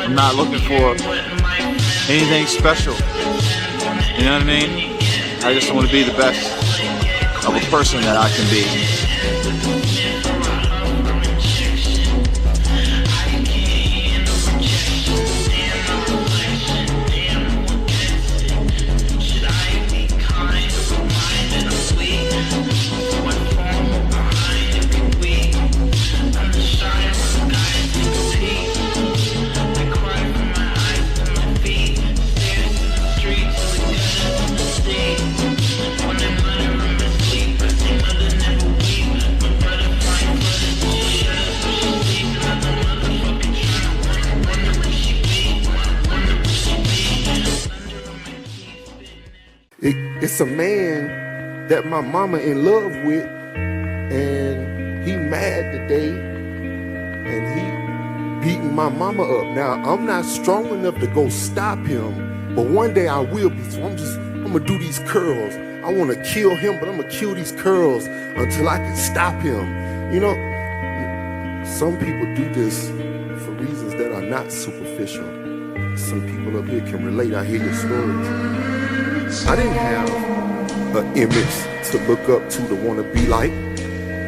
I'm not looking for anything special. You know what I mean? I just want to be the best of a person that I can be. It's a man that my mama in love with, and he mad today, and he beating my mama up. Now, I'm not strong enough to go stop him, but one day I will be, so I'm gonna do these curls. I wanna kill him, but I'm gonna kill these curls until I can stop him. You know, some people do this for reasons that are not superficial. Some people up here can relate. I hear your stories. I didn't have an image to look up to want to be like.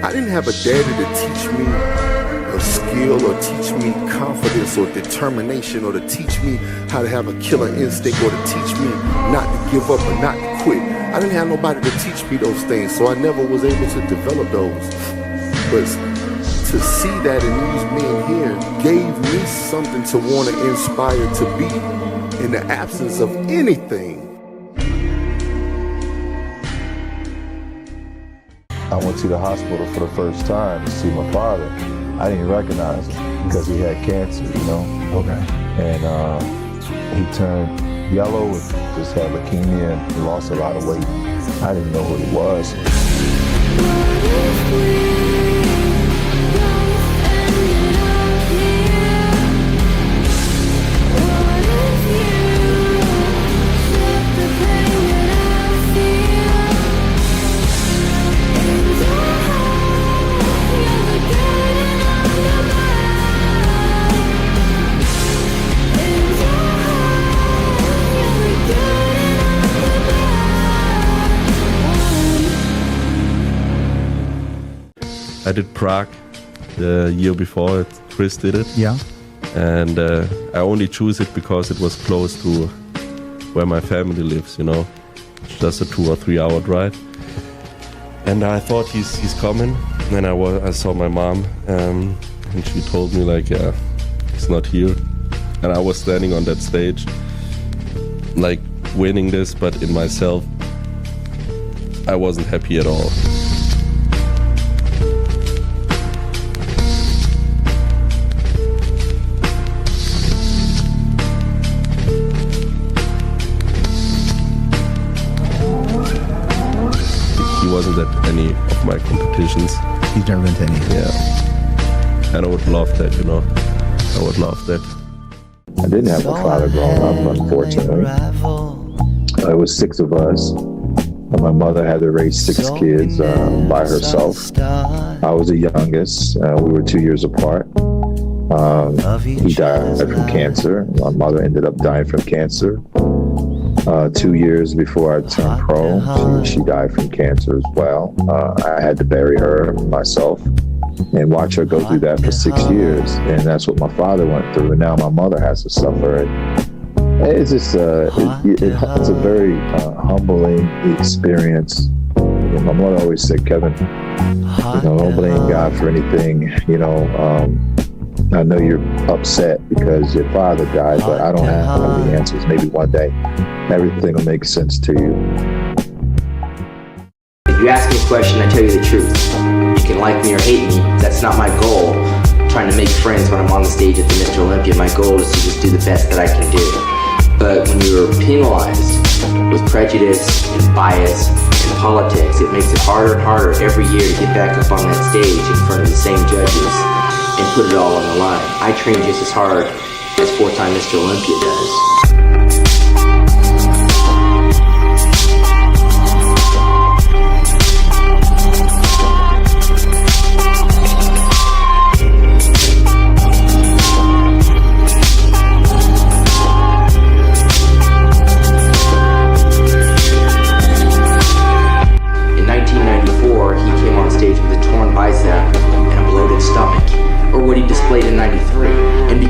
I didn't have a daddy to teach me a skill or teach me confidence or determination or to teach me how to have a killer instinct or to teach me not to give up or not to quit. I didn't have nobody to teach me those things, so I never was able to develop those. But to see that in these men here gave me something to want to inspire to be in the absence of anything. I went to the hospital for the first time to see my father. I didn't recognize him because he had cancer, you know? Okay. And he turned yellow and just had leukemia and lost a lot of weight. I didn't know who he was. I did Prague the year before Chris did it. Yeah. And I only choose it because it was close to where my family lives, you know. It's just a 2 or 3 hour drive. And I thought he's coming. And I saw my mom and she told me like, yeah, he's not here. And I was standing on that stage, like winning this, but in myself, I wasn't happy at all. He wasn't at any of my competitions. He's never been to any. Yeah. And I would love that, you know. I would love that. I didn't have a father growing up, unfortunately. It was 6 of us. My mother had to raise 6 kids by herself. I was the youngest. We were 2 years apart. He died from cancer. My mother ended up dying from cancer. 2 years before I turned pro, she died from cancer as well. I had to bury her myself and watch her go through that for 6 years. And that's what my father went through. And now my mother has to suffer. And it's just, it's a very humbling experience. You know, my mother always said, Kevin, you know, don't blame God for anything. You know, I know you're upset because your father died, but I don't have the answers. Maybe one day everything will make sense to you. If you ask me a question, I tell you the truth. You can like me or hate me. That's not my goal. I'm trying to make friends when I'm on the stage at the Mr. Olympia. My goal is to just do the best that I can do. But when you're penalized with prejudice and bias and politics, it makes it harder and harder every year to get back up on that stage in front of the same judges and put it all on the line. I train just as hard as 4-time Mr. Olympia does.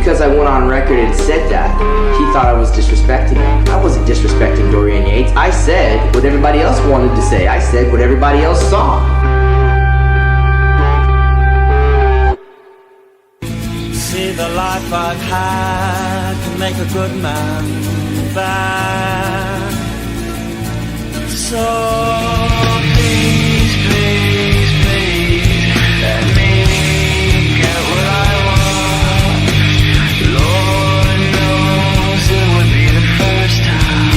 because I went on record and said that, he thought I was disrespecting him. I wasn't disrespecting Dorian Yates. I said what everybody else wanted to say. I said what everybody else saw. See the life I've had can make a good man bad. So please, please, please, let me get what I want. Lord knows it would be the first time.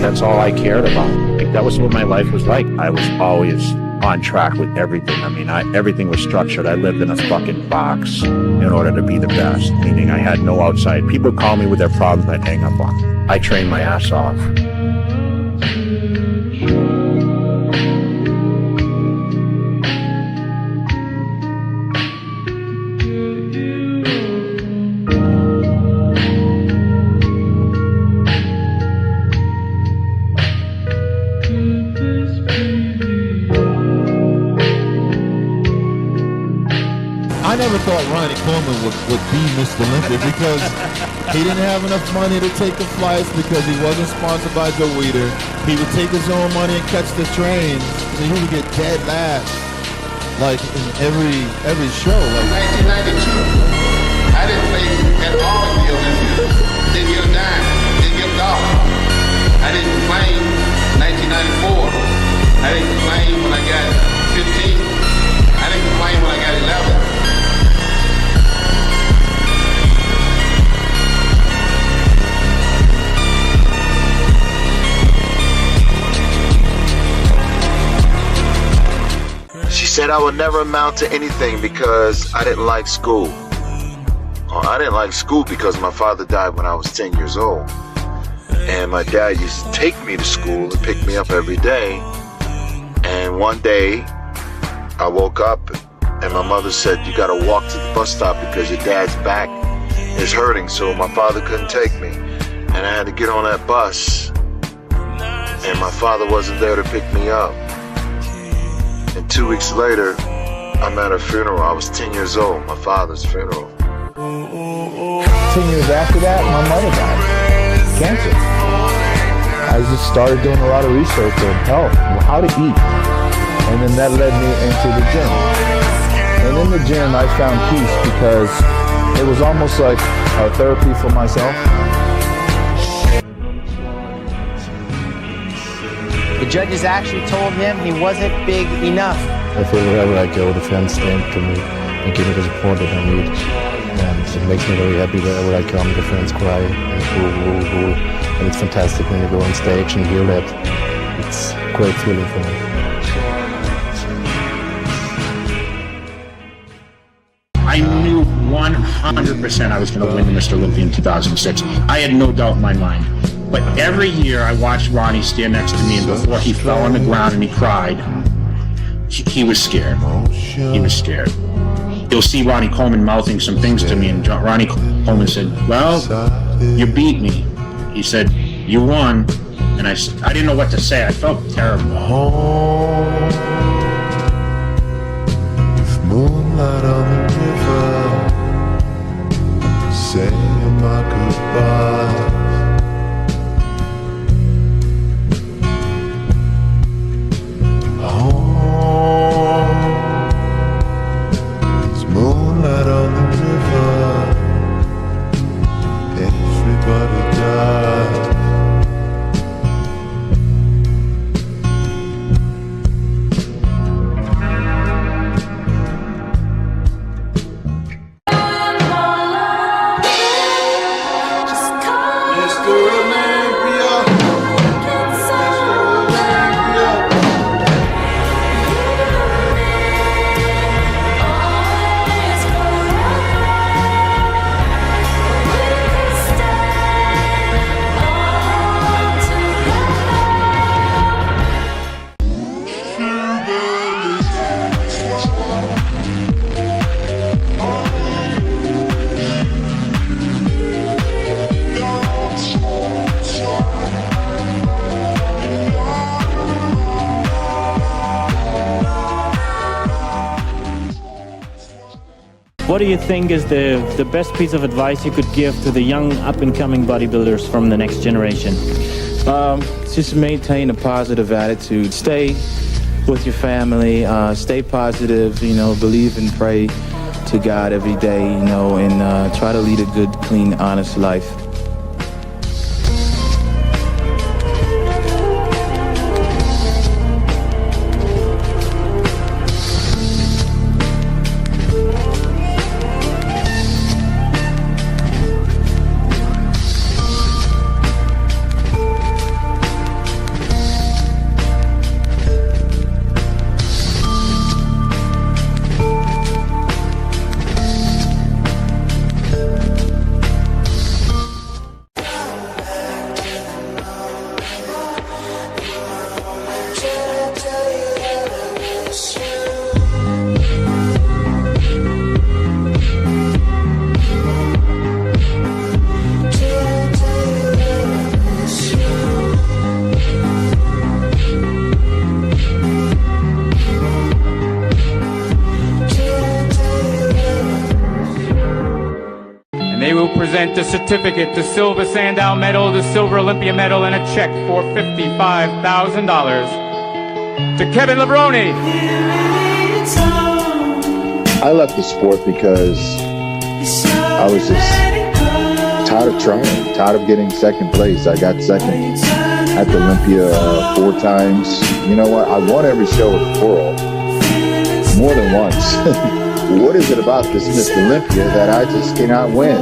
That's all I cared about. Like, that was what my life was like. I was always on track with everything. I mean, everything was structured. I lived in a fucking box in order to be the best, meaning I had no outside. People call me with their problems, I'd hang up on them. I trained my ass off. I never thought Ronnie Coleman would be Mr. Olympia because he didn't have enough money to take the flights because he wasn't sponsored by Joe Weider. He would take his own money and catch the trains, and he would get dead last, like in every show. Like 1992, I didn't play at all in the Olympics. Didn't get a dime, didn't get a dollar. I didn't complain 1994. I didn't complain when I got 15. I didn't complain when I got 11. She said I would never amount to anything because I didn't like school. I didn't like school because my father died when I was 10 years old. And my dad used to take me to school and pick me up every day. And one day, I woke up and my mother said, you gotta walk to the bus stop because your dad's back is hurting. So my father couldn't take me. And I had to get on that bus. And my father wasn't there to pick me up. And 2 weeks later, I'm at a funeral. I was 10 years old, my father's funeral. 10 years after that, my mother died. Cancer. I just started doing a lot of research on health, how to eat. And then that led me into the gym. And in the gym, I found peace because it was almost like a therapy for myself. The judges actually told him he wasn't big enough. I feel wherever I go, the fans stand to me and give me the support that I need. And it makes me very happy wherever I come, the fans cry and boo. And it's fantastic when you go on stage and hear that. It's a great feeling for me. I knew 100% I was going to win the Mr. Olympia in 2006. I had no doubt in my mind. But every year I watched Ronnie stand next to me, and before he fell on the ground and he cried, he was scared. He was scared. You'll see Ronnie Coleman mouthing some things to me, and Ronnie Coleman said, well, you beat me. He said, you won. And I didn't know what to say. I felt terrible. With moonlight on the river, saying my goodbye. Moonlight on the river, everybody died. what do you think is the best piece of advice you could give to the young up-and-coming bodybuilders from the next generation? Just maintain a positive attitude. Stay with your family. Stay positive. You know, believe and pray to God every day. You know, and try to lead a good, clean, honest life. They will present the certificate, the silver Sandow medal, the silver Olympia medal, and a check for $55,000 to Kevin Lebroni. I left the sport because I was just tired of trying, tired of getting second place. I got second at the Olympia 4 times. You know what? I won every show in the world more than once. What is it about this Mr. Olympia that I just cannot win?